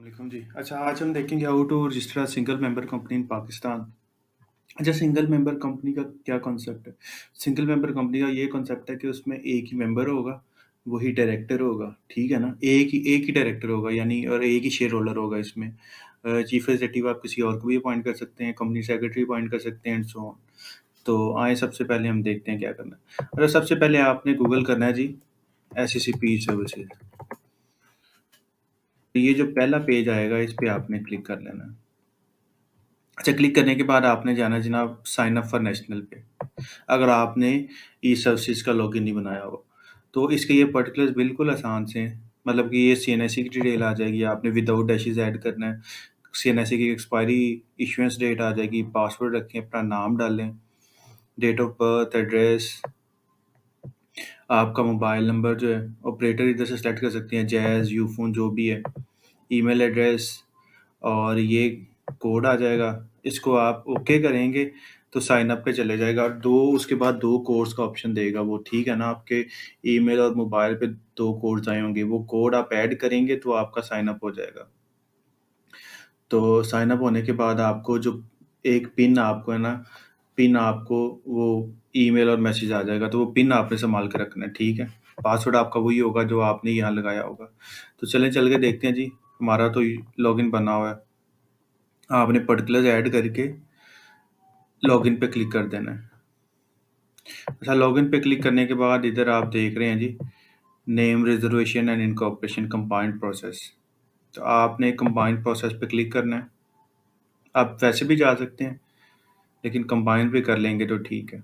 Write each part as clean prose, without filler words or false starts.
वालेकुम जी। अच्छा, आज हम देखेंगे how to register a single member company in Pakistan. अच्छा, सिंगल मेंबर कंपनी का क्या कॉन्सेप्ट है? सिंगल मेंबर कंपनी का ये कॉन्सेप्ट है कि उसमें एक ही मेंबर होगा, वही डायरेक्टर होगा, ठीक है ना? एक ही डायरेक्टर होगा यानी और एक ही शेयर होल्डर होगा इसमें। चीफ एग्ज़ीक्युटिव आप किसी और को भी अपॉइंट कर सकते हैं, कंपनी सेक्रेटरी अपॉइंट कर सकते हैं एंड सो ऑन। तो आइए सबसे पहले हम देखते हैं क्या करना है। अच्छा, सबसे पहले आपने गूगल करना है जी एसएससी सर्विसेज़। तो ये जो पहला पेज आएगा इस पे आपने क्लिक कर लेना है। अच्छा, क्लिक करने के बाद आपने जाना है जनाब साइन अप फॉर नेशनल पे। अगर आपने ई सर्विसेज का लॉगिन नहीं बनाया हो, तो इसके ये पर्टिकुलर्स बिल्कुल आसान से हैं। मतलब कि ये सीएनएससी की डिटेल आ जाएगी, आपने विदाउट डैशेज़ ऐड करना है। सीएनएससी की एक्सपायरी इश्यूएंस डेट आ जाएगी, पासवर्ड रखें, अपना नाम डालें, डेट ऑफ बर्थ, एड्रेस, आपका मोबाइल नंबर जो है, ऑपरेटर इधर से सेलेक्ट कर सकते हैं, जैज़, यूफ़ोन जो भी है, ईमेल एड्रेस और ये कोड आ जाएगा। इसको आप ओके करेंगे तो साइन अप पे चले जाएगा और 2 उसके बाद 2 कोड्स का ऑप्शन देगा वो, ठीक है ना? आपके ईमेल और मोबाइल पे 2 कोड्स आए होंगे, वो कोड आप ऐड करेंगे तो आपका साइन अप हो जाएगा। तो साइन अप होने के बाद आपको जो एक पिन आपको है ना, पिन आपको वो ईमेल और मैसेज आ जाएगा, तो वो पिन आपने सँभाल के रखना है, ठीक है? पासवर्ड आपका वही होगा जो आपने यहाँ लगाया होगा। तो चलें चल के देखते हैं जी, हमारा तो लॉगिन बना हुआ है। आपने पर्टिकुलर्स ऐड करके लॉगिन पे क्लिक कर देना है। अच्छा, लॉगिन पे क्लिक करने के बाद इधर आप देख रहे हैं जी, name reservation and incorporation combined process. तो आपने कंबाइंड प्रोसेस पे क्लिक करना है। आप वैसे भी जा सकते हैं, लेकिन कंबाइन पे कर लेंगे तो ठीक है।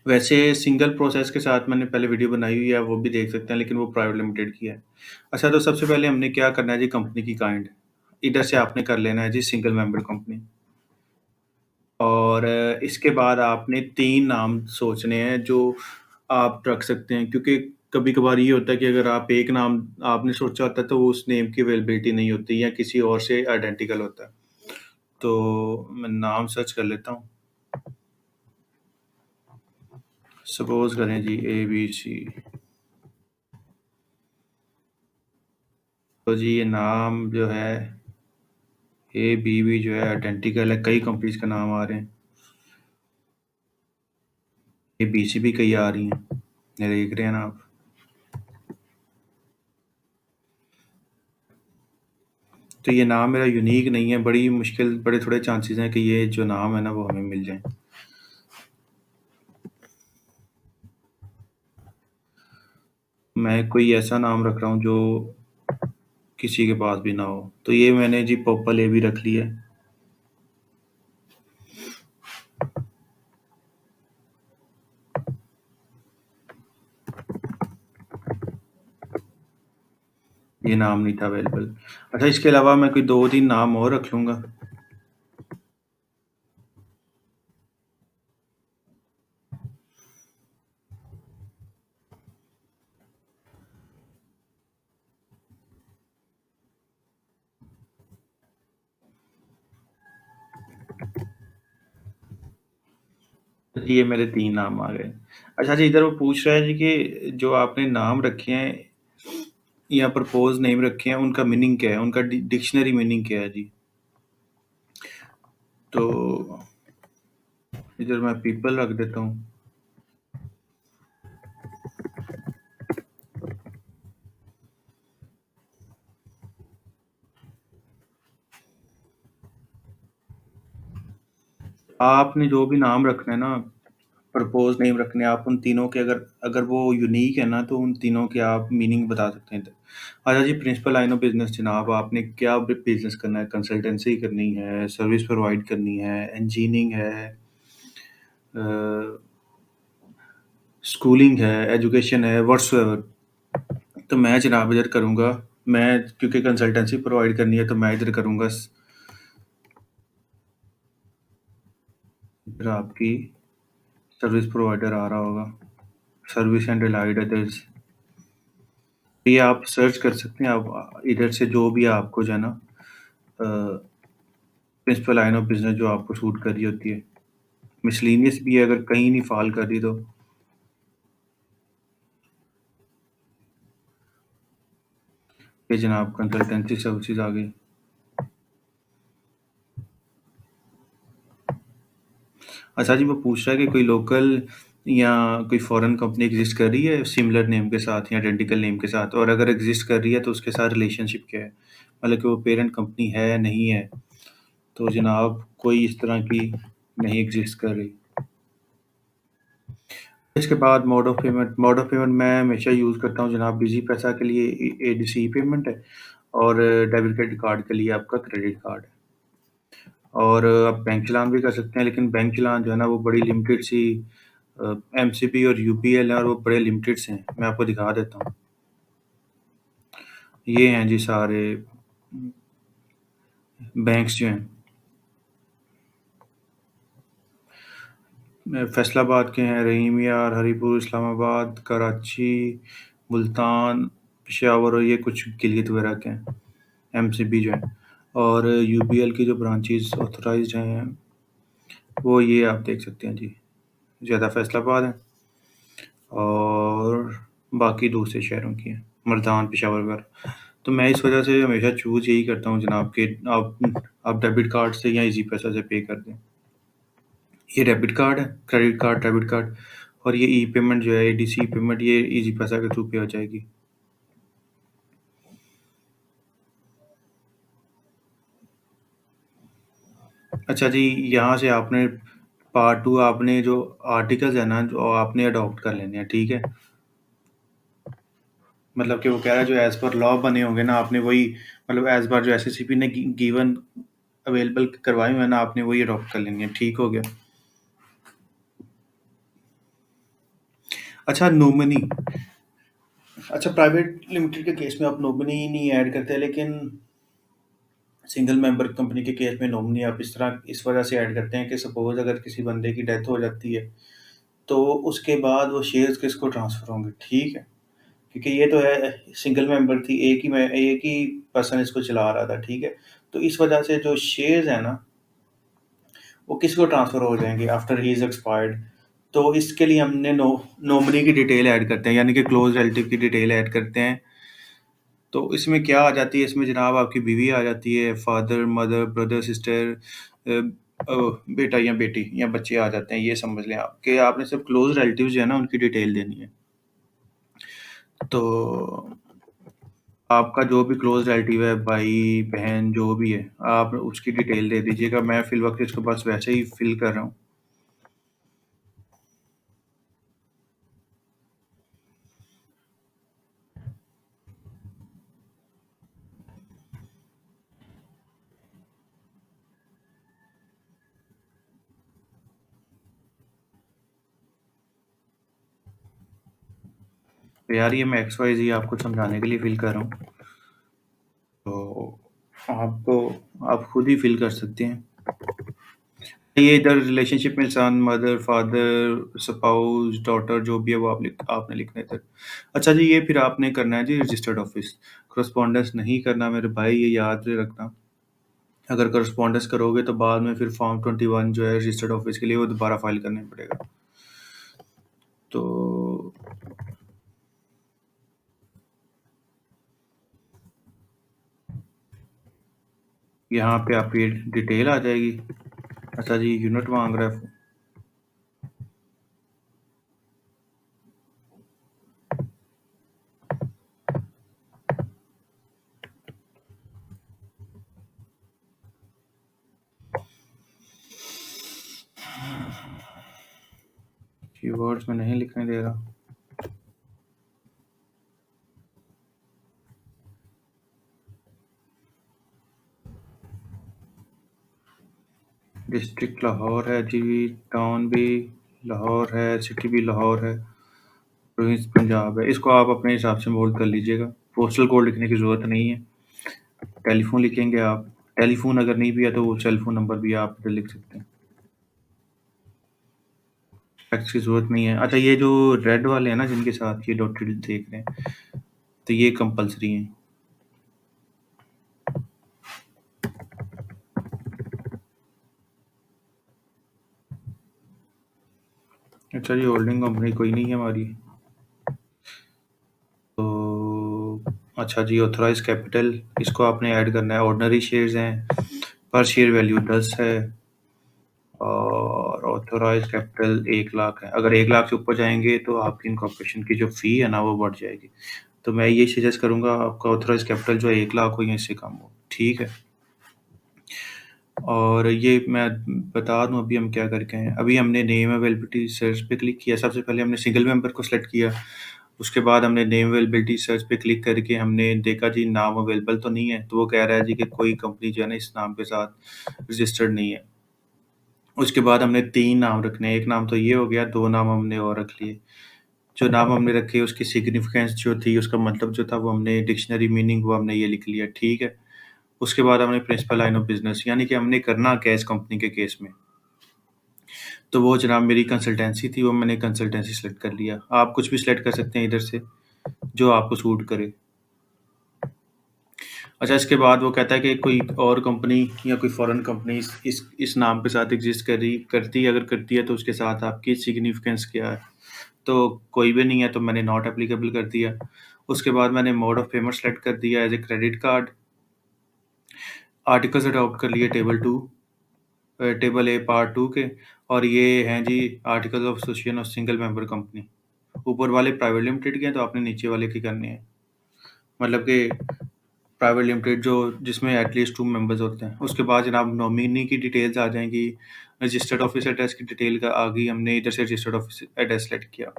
वैसे सिंगल प्रोसेस के साथ मैंने पहले वीडियो बनाई हुई है, वो भी देख सकते हैं, लेकिन वो प्राइवेट लिमिटेड की है। अच्छा, तो सबसे पहले हमने क्या करना है जी, कंपनी की काइंड। इधर से आपने कर लेना है जी सिंगल मेंबर कंपनी। और इसके बाद आपने 3 नाम सोचने हैं जो आप रख सकते हैं, क्योंकि कभी-कभार ये होता है कि अगर आप एक नाम आपने सोचा होता है तो उस नेम की अवेलेबिलिटी नहीं होती या किसी और से आइडेंटिकल होता है। तो मैं नाम सर्च कर लेता हूँ। सपोज़ करें जी एबीसी। तो जी ये नाम जो है एबीबी जो है आइडेंटिकल है, कई कंपनीज़ का नाम आ रहे हैं। एबीसी भी कई आ रही हैं, ये देख रहे हैं ना आप। तो ये नाम मेरा यूनिक नहीं है, बड़ी मुश्किल बड़े थोड़े चांसेस हैं कि ये जो नाम है ना वो हमें मिल जाए। मैं कोई ऐसा नाम रख रहा हूँ जो किसी के पास भी ना हो। तो ये मैंने जी पर्पल ए भी रख लिया है। ये नाम नहीं था अवेलेबल। अच्छा, इसके अलावा मैं कोई 2-3 नाम और रख लूँगा। तो जी ये मेरे 3 नाम आ गए। अच्छा जी, इधर वो पूछ रहा है जी कि जो आपने नाम रखे हैं या प्रपोज नेम रखे हैं उनका मीनिंग क्या है, उनका डिक्शनरी मीनिंग क्या है जी। तो इधर मैं पीपल रख देता हूँ। आपने जो भी नाम रखना है ना, प्रपोज नेम रखने हैं, आप उन तीनों के अगर अगर वो यूनिक है ना तो उन तीनों के आप मीनिंग बता सकते हैं इधर। अच्छा जी, प्रिंसिपल लाइन ऑफ बिजनेस जनाब, आपने क्या बिजनेस करना है, कंसल्टेंसी करनी है, सर्विस प्रोवाइड करनी है, इंजीनियरिंग है, स्कूलिंग है, एजुकेशन है, व्हाट्सएवर। तो मैं जनाब इधर करूँगा, मैं क्योंकि कंसल्टेंसी प्रोवाइड करनी है तो मैं इधर करूँगा इधर आपकी सर्विस प्रोवाइडर आ रहा होगा, सर्विस एंड रिलाइड अदर्स। ये आप सर्च कर सकते हैं, आप इधर से जो भी आपको जो है ना प्रिंसिपल लाइन ऑफ बिजनेस जो आपको सूट कर रही होती है। मिसलेनियस भी है अगर कहीं नहीं फॉल कर रही तो। ये जनाब कंसल्टेंसी सर्विसेज आ गई। अच्छा जी, वो पूछ रहा है कि कोई लोकल या कोई फॉरेन कंपनी एग्ज़िस्ट कर रही है सिमिलर नेम के साथ या आइडेंटिकल नेम के साथ? और अगर एग्ज़िस्ट कर रही है तो उसके साथ रिलेशनशिप क्या है? मतलब कि वो पेरेंट कंपनी है या नहीं है? तो जनाब कोई इस तरह की नहीं एग्ज़िस्ट कर रही। इसके बाद मोड ऑफ पेमेंट मैं हमेशा यूज़ करता हूँ जनाब, बिज़ी पैसा के लिए एडीसी पेमेंट है और डेबिट क्रेडिट कार्ड के लिए आपका क्रेडिट कार्ड है। और आप बैंक चालान भी कर सकते हैं, लेकिन बैंक चालान जो है ना वो बड़ी लिमिटेड सी एमसीबी और यूपीएल हैं और वो बड़े लिमिटेड से हैं। मैं आपको दिखा देता हूँ। ये हैं जी सारे बैंक्स जो हैं। फैसलाबाद के हैं, रहीम यार, हरीपुर, इस्लामाबाद, कराची, मुल्तान, पेशावर और ये कुछ गिलगित वगैरह के हैं, एमसीबी जो हैं। और यूपीएल की जो ब्रांचेज़ ऑथराइज़्ड हैं, वो ये आप देख सकते हैं जी। ज़्यादा फैसलाबाद है और बाकी दूसरे शहरों की हैं, मुल्तान, पेशावर वगैरह। तो मैं इस वजह से हमेशा चूज़ यही करता हूँ जनाब कि आप डेबिट कार्ड से या ईज़ी पैसा से पे कर दें। ये डेबिट कार्ड है, क्रेडिट कार्ड, डेबिट कार्ड और ये ई-पेमेंट जो है एडीसी पेमेंट ये ईज़ी पैसा के थ्रू पे हो जाएगी। अच्छा जी, यहाँ से आपने पार्ट 2 आपने जो आर्टिकल्स है ना जो आपने अडॉप्ट कर लेने हैं, ठीक है? मतलब कि वो कह रहा है जो एज़ पर लॉ बने होंगे ना आपने वही मतलब एज़ पर जो एसएससीपी ने गिवन अवेलेबल करवाए हुए हैं ना आपने वही अडॉप्ट कर लेनी है, ठीक हो गया। अच्छा नॉमिनी अच्छा प्राइवेट लिमिटेड के केस में आप नॉमिनी नहीं ऐड करते लेकिन सिंगल मेंबर कंपनी के केस में नॉमिनी आप इस वजह से ऐड करते हैं कि सपोज़ अगर किसी बंदे की डेथ हो जाती है, तो उसके बाद वो शेयर्स किसको ट्रांसफ़र होंगे, ठीक है? क्योंकि ये तो है सिंगल मेंबर थी, एक ही पर्सन इसको चला रहा था, ठीक है? तो इस वजह से जो शेयर्स हैं ना, वो किसको ट्रांसफ़र हो जाएँगे आफ्टर ही इज़ एक्सपायर्ड। तो इसके लिए हमने नॉमिनी की डिटेल ऐड करते हैं, यानी कि क्लोज़ रिलेटिव की डिटेल ऐड करते हैं। तो इसमें क्या आ जाती है, इसमें जनाब आपकी बीवी आ जाती है, फादर, मदर, ब्रदर, सिस्टर अ बेटा या बेटी या बच्चे आ जाते हैं, ये समझ लें आप कि आपने सिर्फ़ क्लोज़ रिलेटिव्स जो है ना, उनकी डिटेल देनी है। तो आपका जो भी क्लोज़ रिलेटिव है, भाई, बहन जो भी है, आप उसकी डिटेल दे दीजिएगा। मैं फ़िलवक़्त इसको बस वैसे ही फ़िल कर रहा हूँ। तो यार ये मैं एक्स-वाई-ज़ेड आपको समझाने के लिए फ़िल कर रहा हूँ। तो आपको आप खुद ही फ़िल कर सकते हैं। ये इधर रिलेशनशिप में सन, मदर, फादर, स्पाउस, डॉटर जो भी है वो आपने लिखना है इधर। अच्छा जी, ये फिर आपने करना है जी रजिस्टर्ड ऑफ़िस। कॉरेस्पॉन्डेंस नहीं करना मेरे भाई, ये याद रखना। अगर कॉरेस्पॉन्डेंस करोगे तो बाद में फिर फॉर्म 21 जो है रजिस्टर्ड ऑफ़िस के लिए वो दोबारा फ़ाइल करना पड़ेगा। तो यहाँ पे आपकी डिटेल आ जाएगी। अच्छा जी, यूनिट माँग रहा है। कीवर्ड्स में नहीं लिखने दे रहा। डिस्ट्रिक्ट लाहौर है जी, टाउन भी लाहौर है, सिटी भी लाहौर है, प्रोविंस पंजाब है। इसको आप अपने हिसाब से मोल्ड कर लीजिएगा। पोस्टल कोड लिखने की ज़रूरत नहीं है। टेलीफ़ोन लिखेंगे आप। टेलीफ़ोन अगर नहीं भी है तो वो सेल फ़ोन नंबर भी आप इधर लिख सकते हैं। फैक्स की ज़रूरत नहीं है। अच्छा ये जो रेड वाले हैं ना जिनके साथ ये डॉटेड देख रहे हैं, तो ये कंपल्सरी हैं। अच्छा जी, होल्डिंग कंपनी कोई नहीं है हमारी। तो अच्छा जी, ऑथराइज़ कैपिटल इसको आपने ऐड करना है। ऑर्डिनरी शेयर्स हैं, पर शेयर वैल्यू 10 है और ऑथराइज़ कैपिटल 1 लाख है। अगर 1 लाख से ऊपर जाएँगे तो आपकी इनकॉर्पोरेशन की जो फ़ी है ना वो बढ़ जाएगी। तो मैं ये सजेस्ट करूँगा आपका ऑथराइज़ कैपिटल जो है 1 लाख हो या इससे कम हो, ठीक है? और ये मैं बता दूँ अभी हम क्या करके आए हैं। अभी हमने नेम अवेलेबिलिटी सर्च पे क्लिक किया। सबसे पहले हमने सिंगल मेंबर को सिलेक्ट किया। उसके बाद हमने नेम अवेलेबिलिटी सर्च पे क्लिक करके हमने देखा जी नाम अवेलेबल तो नहीं है। तो वो कह रहा है जी कि कोई कंपनी जो है ना इस नाम के साथ रजिस्टर्ड नहीं है। उसके बाद हमने 3 नाम रखने हैं। एक नाम तो ये हो गया, 2 नाम हमने और रख लिए। जो नाम हमने रखे उसकी सिग्निफिकेंस जो थी, उसका मतलब जो था वो हमने डिक्शनरी मीनिंग वो हमने ये लिख लिया, ठीक है। उसके बाद हमने प्रिंसिपल लाइन ऑफ बिज़नेस यानी कि हमने करना क्या है इस कंपनी के केस में। तो वो जनाब मेरी कंसल्टेंसी थी, वो मैंने कंसल्टेंसी सेलेक्ट कर लिया। आप कुछ भी सेलेक्ट कर सकते हैं इधर से, जो आपको सूट करे। अच्छा, इसके बाद वो कहता है कि कोई और कंपनी या कोई फ़ॉरेन कंपनी इस नाम के साथ एग्ज़िस्ट करती है, अगर करती है तो उसके साथ आपकी सिग्निफिकेंस क्या है? तो कोई भी नहीं है, तो मैंने नॉट एप्लीकेबल कर दिया। उसके बाद मैंने मोड ऑफ पेमेंट सेलेक्ट कर दिया as a credit card. Articles adopt कर लिए टेबल ए पार्ट 2 के, और ये हैं जी articles of association of single member company. ऊपर वाले प्राइवेट लिमिटेड के हैं, तो आपने नीचे वाले की करने हैं। मतलब कि प्राइवेट लिमिटेड जो जिसमें एटलीस्ट 2 मेंबर्स होते हैं। उसके बाद जनाब नॉमिनी की डिटेल्स आ जाएँगी, रजिस्टर्ड ऑफिस एड्रेस की डिटेल का आ गई, हमने इधर से रजिस्टर्ड ऑफिस एड्रेस सेलेक्ट किया।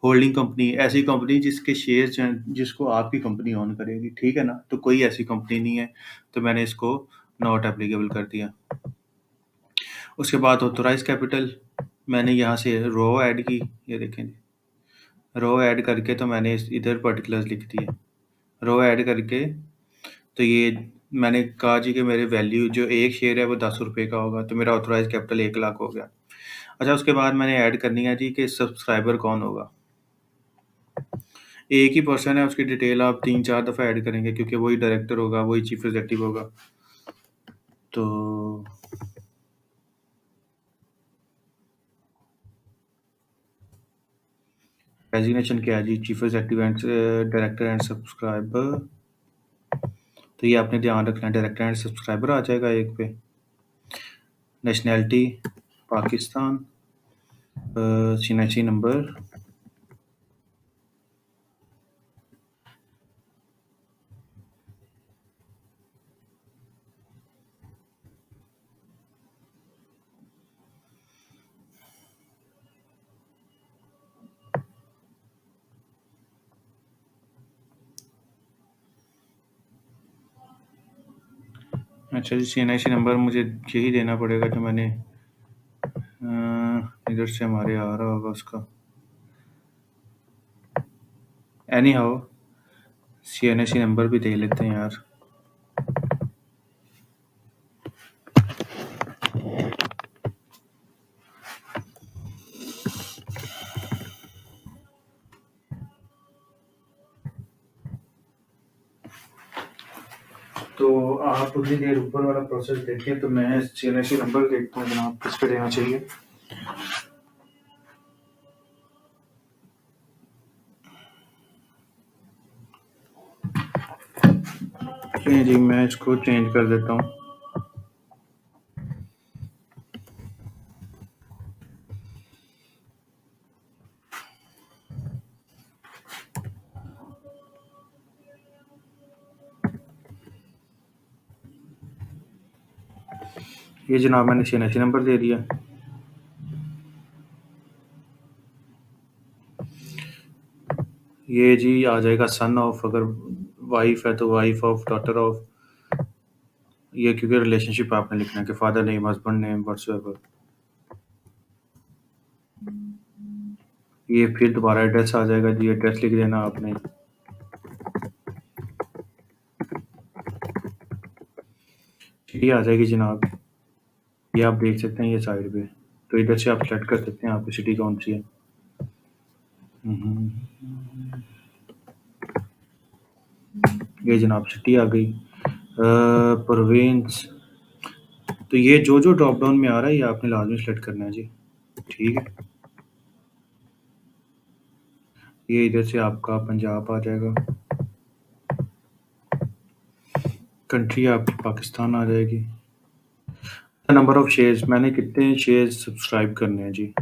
होल्डिंग कंपनी, ऐसी कंपनी जिसके शेयर्स हैं जिसको आपकी कंपनी ओन करेगी, ठीक है ना? तो कोई ऐसी कंपनी नहीं है, तो मैंने इसको नॉट एप्लीकेबल कर दिया। उसके बाद ऑथराइज़ कैपिटल मैंने यहाँ से रो ऐड की, ये देखें जी। रो ऐड करके तो मैंने इधर पर्टिकुलर्स लिख दिए। रो ऐड करके तो ये मैंने कहा जी कि मेरे वैल्यू जो एक शेयर है वो ₹10 का होगा, तो मेरा ऑथराइज़ कैपिटल 1 लाख हो गया। अच्छा, उसके बाद मैंने ऐड करनी है जी कि सब्सक्राइबर कौन होगा। एक ही पर्सन है, उसकी डिटेल आप 3-4 दफ़ा ऐड करेंगे क्योंकि वही डायरेक्टर होगा, वही चीफ एग्ज़ेक्युटिव होगा। तो डेज़िग्नेशन क्या है जी? Chief executive and director and subscriber. तो ये आपने ध्यान रखना है, डायरेक्टर एंड सब्सक्राइबर आ जाएगा एक पे। नेशनैलिटी पाकिस्तान, सीएनआईसी नंबर, अच्छा जी, सीएनआईसी नंबर मुझे यही देना पड़ेगा जो मैंने इधर से हमारे आ रहा होगा उसका। एनी हाउ सीएनआईसी नंबर भी दे लेते हैं यार। तो आप उतनी देर ऊपर वाला प्रोसेस देखें, तो मैं सीएनआईसी नंबर देखता हूँ जनाब किस पे देना चाहिए। चलिए जी, मैं इसको चेंज कर देता हूँ। ये जनाब मैंने सीएनआईसी नंबर दे दिया। ये जी आ जाएगा सन ऑफ, अगर वाइफ है तो वाइफ ऑफ, डॉटर ऑफ। ये क्योंकि रिलेशनशिप आपने लिखना है कि father name, husband name, whatsoever. ये फिर दोबारा एड्रेस आ जाएगा जी, एड्रेस लिख देना आपने। सिटी आ जाएगी जनाब, ये आप देख सकते हैं ये साइड पे। तो इधर से आप सेलेक्ट कर सकते हैं आपकी सिटी कौन सी है। ये जनाब सिटी आ गई। प्रोविंस, तो ये जो जो ड्रॉप डाउन में आ रहा है ये आपने लाजमी सेलेक्ट करना है जी, ठीक है। ये इधर से आपका पंजाब आ जाएगा। कंट्री आपकी पाकिस्तान आ जाएगी। नंबर ऑफ शेयर्स, मैंने कितने शेयर्स सब्सक्राइब करने हैं जी?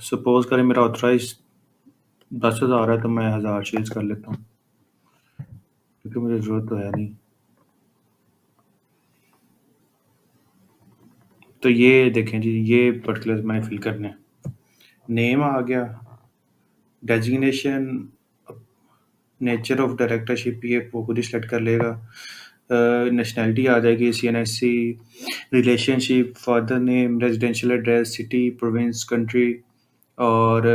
सपोज़ करें मेरा ऑथराइज़ 10,000 है तो मैं 1000 शेयर्स कर लेता हूँ, क्योंकि मुझे ज़रूरत तो है नहीं। तो ये देखें जी, ये पर्टिकुलर्स मैंने फिल करने हैं। नेम आ गया, डेज़िग्नेशन, नेचर ऑफ डायरेक्टरशिप ये वो खुद ही सेलेक्ट कर लेगा। नेशनैलिटी आ जाएगी CNSC, relationship, father name, residential address, city, province, country और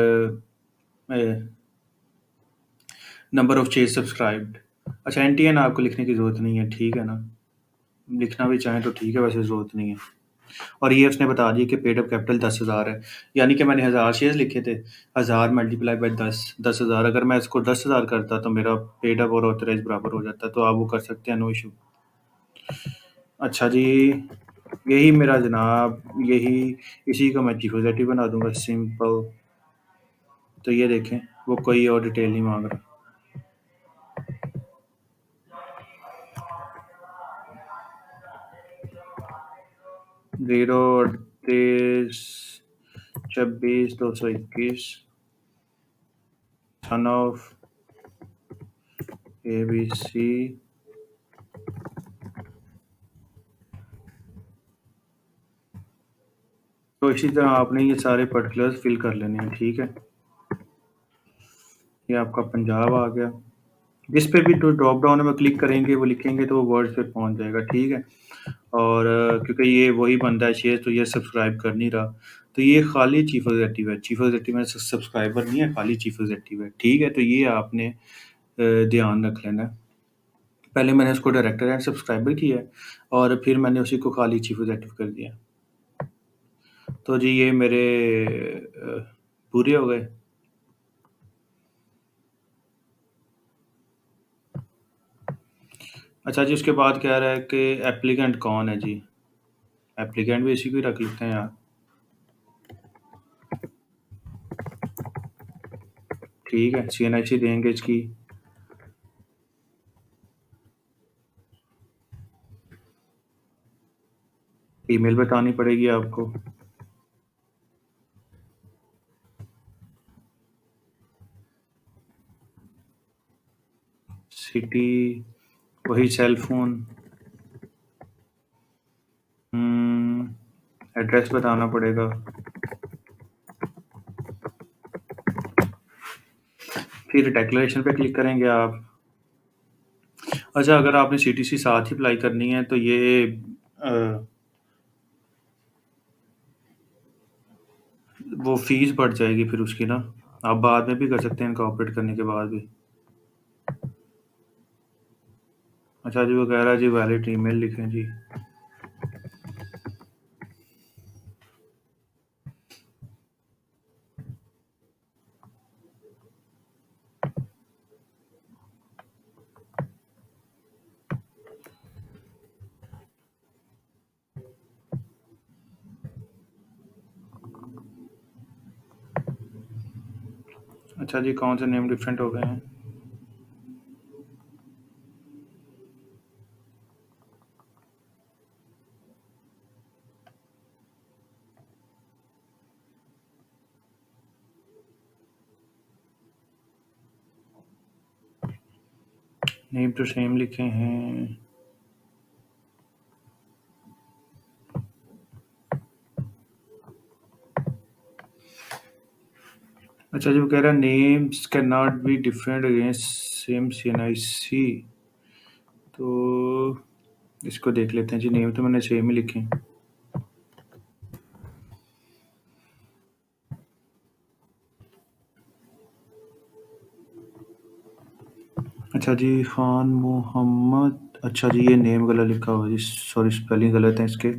नंबर ऑफ शेयर्स सब्सक्राइब्ड। अच्छा, NTN आपको लिखने की ज़रूरत नहीं है, ठीक है ना? लिखना भी चाहें तो ठीक है, वैसे ज़रूरत नहीं है। और ये उसने बता दिया कि पेड अप कैपिटल 10,000 है, यानी कि मैंने 1000 शेयर्स लिखे थे, 1000 मल्टीप्लाई बाय 10,000। अगर मैं इसको 10,000 करता तो मेरा पेड अप और ऑथराइज बराबर हो जाता, तो आप वो कर सकते हैं, नो इशू। अच्छा जी, यही मेरा जनाब, इसी को मैं चीफ एग्जीक्यूटिव बना दूंगा, सिंपल। तो ये देखें, वो कोई और डिटेल नहीं मांग रहा। Zero 38 26 221 son of ABC। तो इसी तरह आपने ये सारे पर्टिकुलर्स फिल कर लेने हैं, ठीक है? ये आपका पंजाब आ गया। जिस पे भी ड्रॉप डाउन में क्लिक करेंगे, वो लिखेंगे तो वो वर्ड्स पे पहुंच जाएगा, ठीक है? और क्योंकि ये वही बंदा है शेयर, तो ये सब्सक्राइब कर नहीं रहा, तो ये खाली चीफ एग्जीक्यूटिव है। चीफ एग्जीक्यूटिव में सब्सक्राइबर नहीं है, खाली चीफ एग्जीक्यूटिव है, ठीक है? तो ये आपने ध्यान रख लेना है। पहले मैंने उसको डायरेक्टर एंड सब्सक्राइबर किया है, और फिर मैंने उसी को खाली चीफ एग्जीक्यूटिव कर दिया। तो जी ये मेरे पूरे हो गए। अच्छा जी, उसके बाद कह रहा है कि एप्लीकेंट कौन है जी? एप्लीकेंट भी इसी को ही रख लेते हैं यार, ठीक है? CNIC देंगे इसकी। ईमेल बतानी पड़ेगी आपको। सिटी, वही सेल फोन, एड्रेस बताना पड़ेगा। फिर डिक्लेरेशन पे क्लिक करेंगे आप। अच्छा, अगर आपने CTC साथ ही अप्लाई करनी है तो ये वो फीस बढ़ जाएगी फिर उसकी ना। आप बाद में भी कर सकते हैं इनका ऑपरेट करने के बाद भी। अच्छा जी, वो कह रहा है जी वैलिड ईमेल लिखें जी। अच्छा जी, कौन से नेम डिफरेंट हो गए हैं? नेम टू सेम लिखे हैं। अच्छा जी, वो कह रहा है names can not be different against same CNIC। तो इसको देख लेते हैं जी, नेम तो मैंने सेम ही लिखे हैं। अच्छा जी, खान मोहम्मद। अच्छा जी, ये नेम गलत लिखा हुआ जी, सॉरी स्पेलिंग गलत है इसके।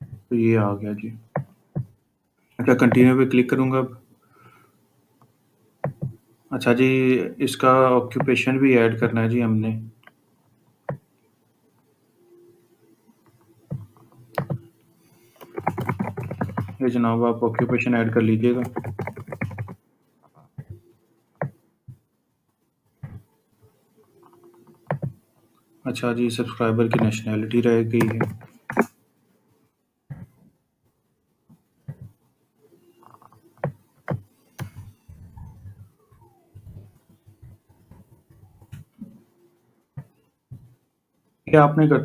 तो ये आ गया जी। अच्छा, कंटिन्यू पे क्लिक करूँगा अब। अच्छा जी, इसका ऑक्यूपेशन भी ऐड करना है जी हमने। ये जनाब, आप ऑक्यूपेशन ऐड कर लीजिएगा। अच्छा जी, सब्सक्राइबर की नेशनैलिटी रह गई है। ये आपने कर